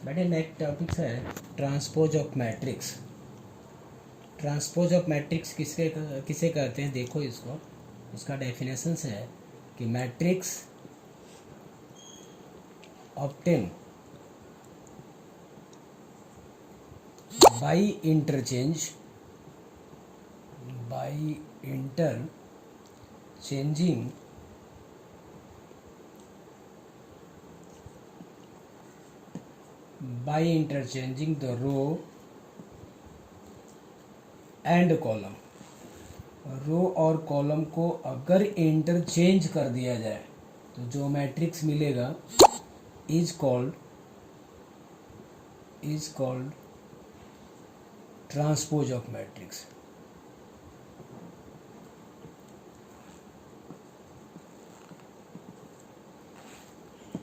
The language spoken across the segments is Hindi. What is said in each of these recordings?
बेटे नेक्स्ट टॉपिक है transpose of matrix. Transpose of matrix किसके किसे कहते हैं, देखो इसको, इसका डेफिनेशन है कि matrix obtain by interchanging the row and column. Row और कॉलम को अगर इंटरचेंज कर दिया जाए तो जो मैट्रिक्स मिलेगा is called transpose of matrix.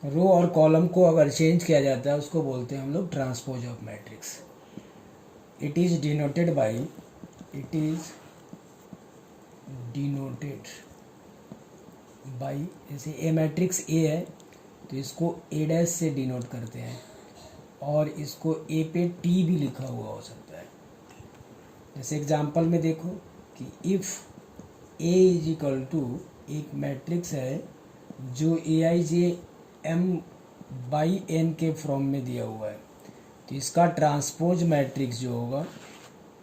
Row और कॉलम को अगर चेंज किया जाता है उसको बोलते हैं हम लोग transpose of matrix. It is denoted by जैसे ए मैट्रिक्स ए है तो इसको ए डैश से डिनोट करते हैं और इसको ए पे टी भी लिखा हुआ हो सकता है। जैसे एग्जांपल में देखो कि if A is equal to एक मैट्रिक्स है जो A I J M by N के फॉर्म में दिया हुआ है तो इसका ट्रांसपोज मैट्रिक्स जो होगा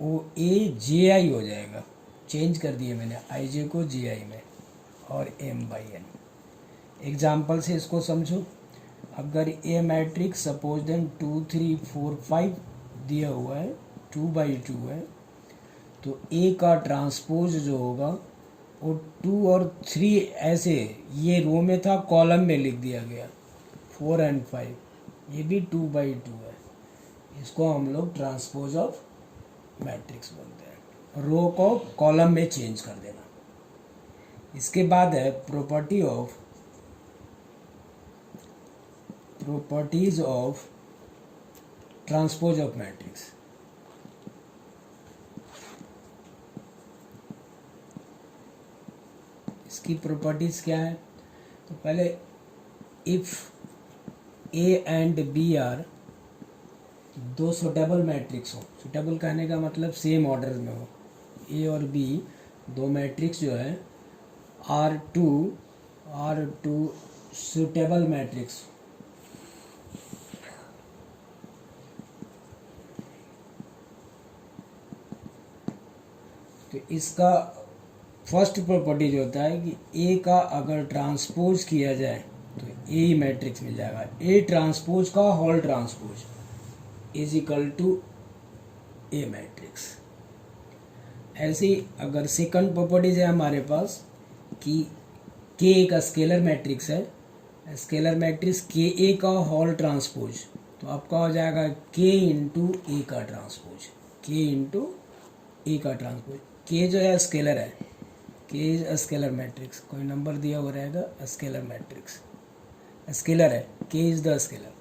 वो ए जे आई हो जाएगा। चेंज कर दिया मैंने आई जे को जे आई में और एम बाई एन। एग्जाम्पल से इसको समझो, अगर ए मैट्रिक्स सपोज देन 2 3 4 5 दिया हुआ है 2/2 है तो ए का ट्रांसपोज जो होगा वो 2 और 3 ऐसे ये रो में था कॉलम में लिख दिया गया 4 और 5 ये भी 2/2 है। इसको हम लोग ट्रांसपोज ऑफ मैट्रिक्स बोलते हैं, रो को कॉलम में चेंज कर देना। इसके बाद है properties of transpose of matrix. इसकी प्रॉपर्टीज क्या है, तो पहले if A and B are दो सुटेबल मैट्रिक्स हो, सुटेबल कहने का मतलब सेम ऑर्डर में हो, ए और बी दो मैट्रिक्स जो है आर टू सुटेबल मैट्रिक्स। तो इसका फर्स्ट प्रॉपर्टी जो होता है कि ए का अगर ट्रांसपोज किया जाए तो ए मैट्रिक्स मिल जाएगा। ए ट्रांसपोज का whole transpose is equal to A matrix. ऐसे ही अगर सेकंड प्रॉपर्टीज है हमारे पास कि के एक स्केलर मैट्रिक्स है, स्केलर मैट्रिक्स के ए का होल ट्रांसपोज तो आपका हो जाएगा के इंटू ए का ट्रांसपोज, के इंटू ए का ट्रांसपोज। के जो है स्केलर है, के इज स्केलर मैट्रिक्स, कोई नंबर दिया हुआ रहेगा स्केलर मैट्रिक्स, स्केलर है, के इज द स्केलर।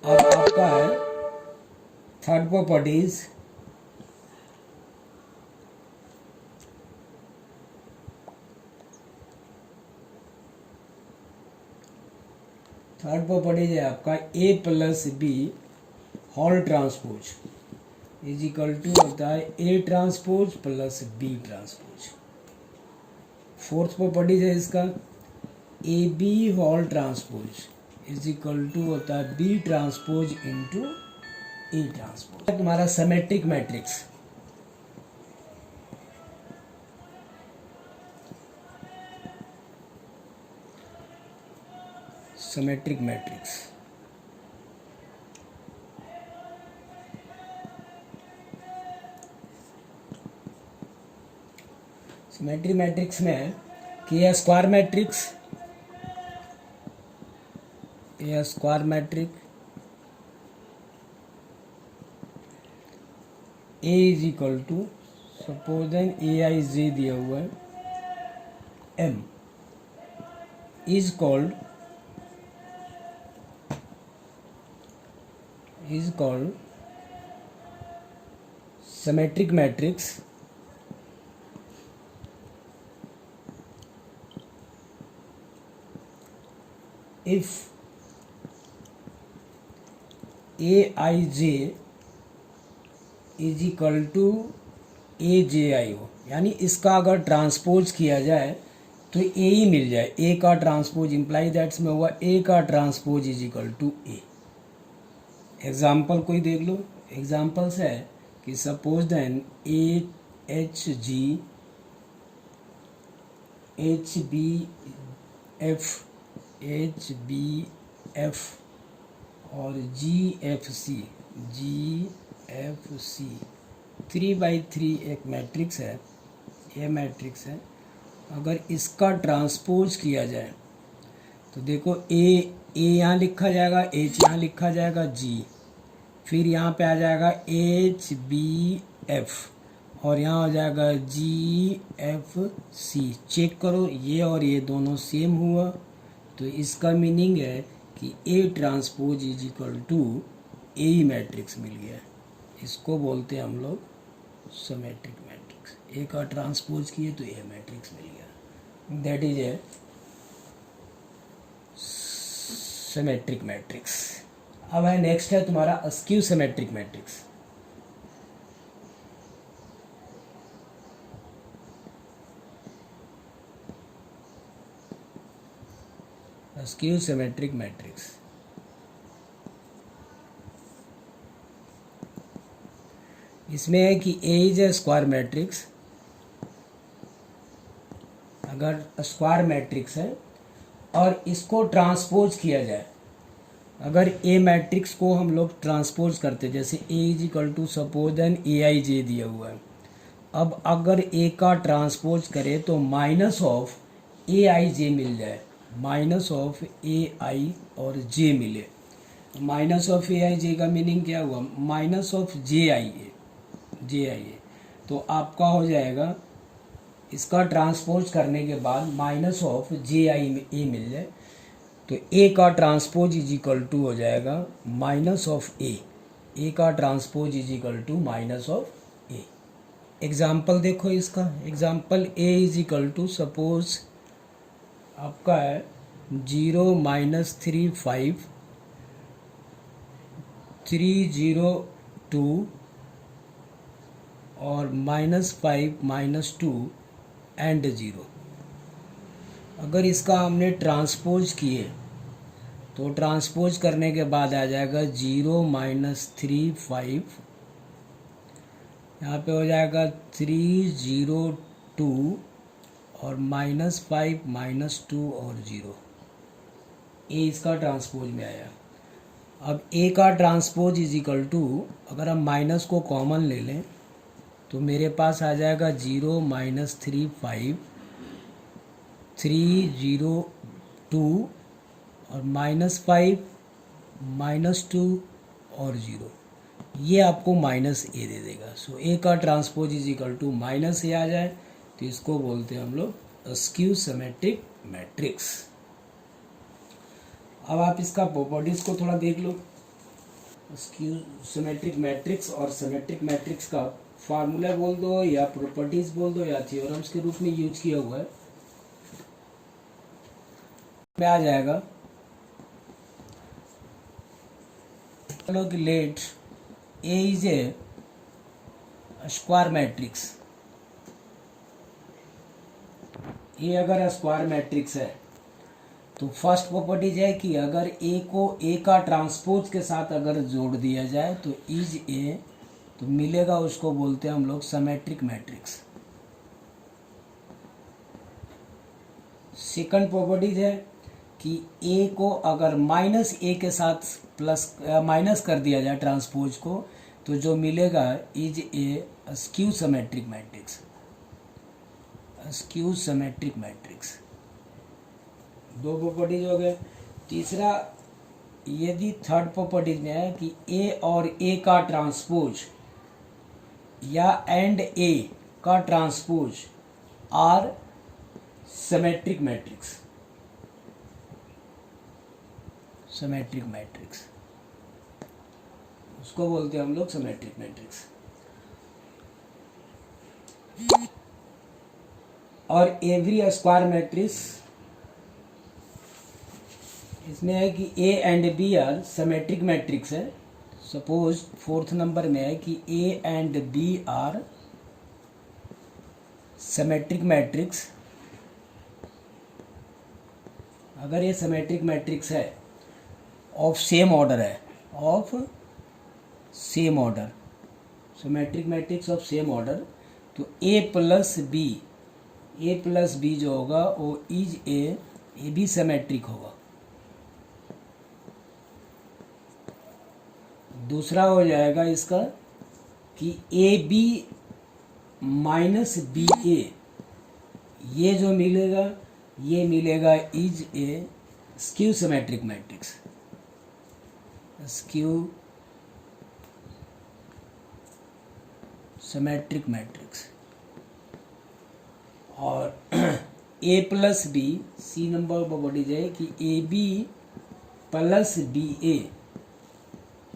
अब आपका है थर्ड प्रॉपर्टीज है आपका A plus B whole transpose is equal to होता है A transpose plus B transpose. Fourth properties है इसका A B whole transpose is equal to होता है B transpose into A transpose. तुम्हारा symmetric matrix, symmetric matrix symmetric matrix में के square matrix, A square matrix A is equal to suppose then A I J दिया हुआ है M is called symmetric matrix if A I J is equal to A J I हो, यानी इसका अगर ट्रांसपोज किया जाए तो ए ही मिल जाए, ए का ट्रांसपोज इम्प्लाई दैट्स में हुआ ए का transpose is equal to A. Example कोई देख लो, एग्जाम्पल्स है कि suppose then A H G H B F और जी एफ सी 3/3 एक मैट्रिक्स है, ये मैट्रिक्स है। अगर इसका ट्रांसपोज किया जाए तो देखो ए यहाँ लिखा जाएगा, एच यहाँ लिखा जाएगा, जी फिर यहाँ पे आ जाएगा एच बी एफ और यहाँ हो जाएगा जी एफ सी। चेक करो ये और ये दोनों सेम हुआ, तो इसका मीनिंग है कि A transpose is equal to A ही मैट्रिक्स मिल गया। इसको बोलते हैं हम लोग सिमेट्रिक मैट्रिक्स। ए का ट्रांसपोज किए तो ए मैट्रिक्स मिल गया, that is a symmetric matrix. अब है नेक्स्ट है तुम्हारा askew symmetric matrix. Askew symmetric matrix इसमें है कि ए इज ए स्क्वायर मैट्रिक्स। अगर स्क्वायर मैट्रिक्स है और इसको ट्रांसपोज किया जाए, अगर ए मैट्रिक्स को हम लोग ट्रांसपोज करते, जैसे A is equal to suppose then A I J दिया हुआ है। अब अगर ए का ट्रांसपोज करें तो माइनस ऑफ ए आई जे मिल जाए, माइनस ऑफ ए आई और जे मिले। माइनस ऑफ ए आई जे का मीनिंग क्या हुआ, माइनस ऑफ जे आई ए, तो आपका हो जाएगा इसका ट्रांसपोज करने के बाद माइनस ऑफ जे आई ए मिल जाए, तो ए का ट्रांसपोज इज इक्वल टू हो जाएगा माइनस ऑफ ए का transpose is equal to minus of A. Example देखो इसका, example A is equal to suppose आपका है 0-35302 और -5 -2 एंड 0। अगर इसका हमने ट्रांसपोज किए तो ट्रांसपोज करने के बाद आ जाएगा 0-3 5, यहाँ पे हो जाएगा 302 और -5 -2 और 0। ए इसका ट्रांसपोज में आया। अब ए का ट्रांसपोज इज इक्वल टू, अगर हम माइनस को कॉमन ले लें तो मेरे पास आ जाएगा 0-3 5 302 और -5 -2 और 0। ये आपको माइनस ए दे देगा। सो ए का transpose is equal to minus A आ जाए तो इसको बोलते हैं हम लोग अस्क्यू सिमेट्रिक मैट्रिक्स। अब आप इसका प्रॉपर्टीज को थोड़ा देख लो। अस्क्यू सिमेट्रिक मैट्रिक्स और सिमेट्रिक मैट्रिक्स का फार्मूला बोल दो या प्रॉपर्टीज बोल दो या थ्योरम्स के रूप में यूज किया हुआ है, में आ जाएगा। चलो कि let A is a square matrix. A अगर स्क्वायर मैट्रिक्स है तो फर्स्ट प्रॉपर्टीज है कि अगर ए को ए का ट्रांसपोज के साथ अगर जोड़ दिया जाए तो इज ए, तो मिलेगा, उसको बोलते हैं हम लोग सिमेट्रिक मैट्रिक्स। सेकंड प्रॉपर्टीज है कि ए को अगर माइनस ए के साथ प्लस माइनस कर दिया जाए ट्रांसपोज को, तो जो मिलेगा is A askew symmetric matrix. Askew symmetric matrix दो प्रॉपर्टीज हो गए। तीसरा, यदि थर्ड प्रॉपर्टीज में है कि ए और ए का ट्रांसपोज या एंड ए का transpose are symmetric matrix. Symmetric matrix उसको बोलते हैं हम लोग सिमेट्रिक मैट्रिक्स। और एवरी स्क्वायर मैट्रिक्स, इसमें है कि A and B are symmetric matrix है। सपोज फोर्थ नंबर में है कि A and B are symmetric matrix. अगर ये सिमेट्रिक मैट्रिक्स है, ऑफ सेम ऑर्डर है, of same order, symmetric matrix of same order, तो ए प्लस बी जो होगा वो इज ए भी सिमेट्रिक होगा। दूसरा हो जाएगा इसका कि A B minus B A, ये जो मिलेगा ये मिलेगा is A skew symmetric matrix. Skew symmetric matrix. और A plus B, C number पर बोली जाए कि A B plus B A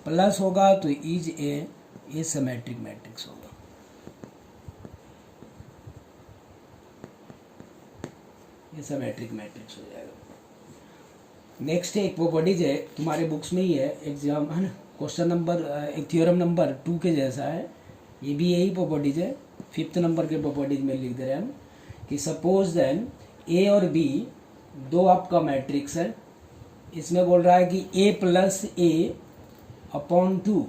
plus होगा तो इज ए सिमेट्रिक मैट्रिक्स होगा। ये सिमेट्रिक मैट्रिक्स हो जाएगा। नेक्स्ट है एक प्रॉपर्टीज है, तुम्हारे बुक्स में ही है, एग्जाम है ना, क्वेश्चन नंबर एक थ्योरम नंबर 2 के जैसा है, ये भी यही प्रॉपर्टीज है। 5th नंबर के प्रॉपर्टीज में लिख दे रहे हैं हम कि सपोज देन ए और बी दो आपका मैट्रिक्स है। इसमें बोल रहा है कि A plus A upon 2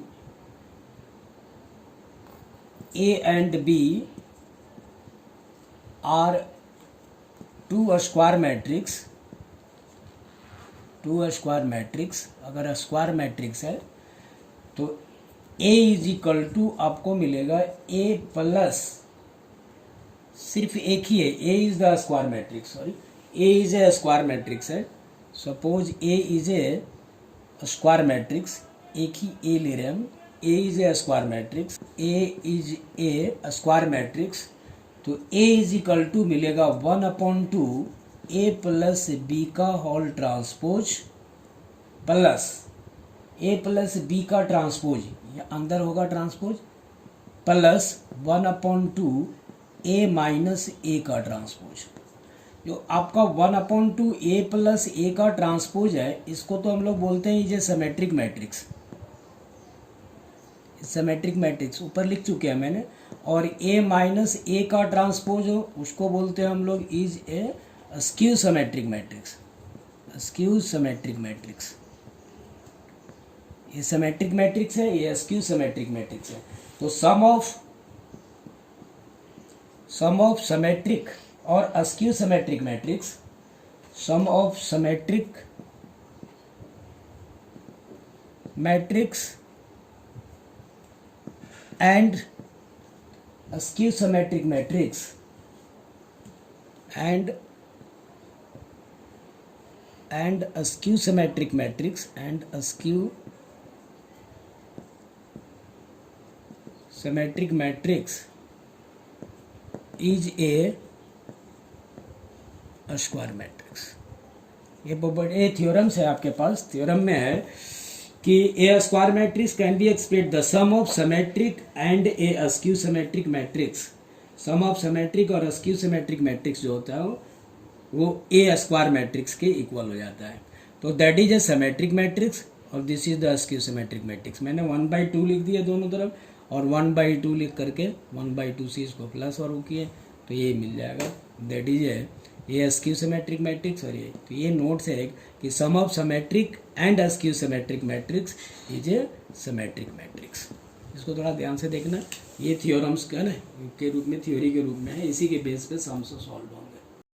A and B are two square matrix. अगर स्क्वायर मैट्रिक्स है तो ए इज इक्वल टू आपको मिलेगा ए प्लस, सिर्फ एक ही है, A is the square matrix, sorry A is a square matrix है। Suppose A is a square matrix, एक ही ए ले रहे हैं हम, A is a square matrix, A is a square matrix, तो ए इज इक्वल टू मिलेगा 1/2 ए प्लस बी का whole transpose plus A plus B का ट्रांसपोज, ये अंदर होगा transpose, plus 1/2 A minus A का ट्रांसपोज। जो आपका 1/2 ए प्लस ए का ट्रांसपोज है, इसको तो हम लोग बोलते हैं ये सिमेट्रिक मैट्रिक्स। सिमेट्रिक मैट्रिक्स ऊपर लिख चुके हैं मैंने। और ए माइनस ए का ट्रांसपोज हो उसको बोलते हैं हम लोग is A skew symmetric matrix. Skew symmetric matrix, ये सिमेट्रिक मैट्रिक्स है, ये स्क्यू सिमेट्रिक मैट्रिक्स है। तो सम ऑफ सिमेट्रिक और skew symmetric matrix, sum of symmetric matrix and skew symmetric matrix and a skew symmetric matrix and a skew symmetric matrix is a square matrix। ये थ्योरम्स है आपके पास। थ्योरम में है कि A square matrix can be express the sum of symmetric and a skew symmetric matrix. Sum of symmetric और स्क्यू सिमेट्रिक मैट्रिक्स जो होता है वो ए स्क्वायर मैट्रिक्स के इक्वल हो जाता है। तो that is a symmetric matrix और this is the skew symmetric matrix. मैंने 1/2 लिख दिया दोनों तरफ और 1/2 लिख करके 1/2 से इसको प्लस और वो किए तो ये मिल जाएगा। दैट इज ये स्क्यू सिमेट्रिक मैट्रिक्स। और ये तो ये नोट्स है कि sum of symmetric and skew symmetric matrix is a symmetric matrix. इसको थोड़ा ध्यान से देखना। ये थ्योरम्स का ना के रूप में, थ्योरी के रूप में है, इसी के बेस पे सम्स सॉल्व होंगे।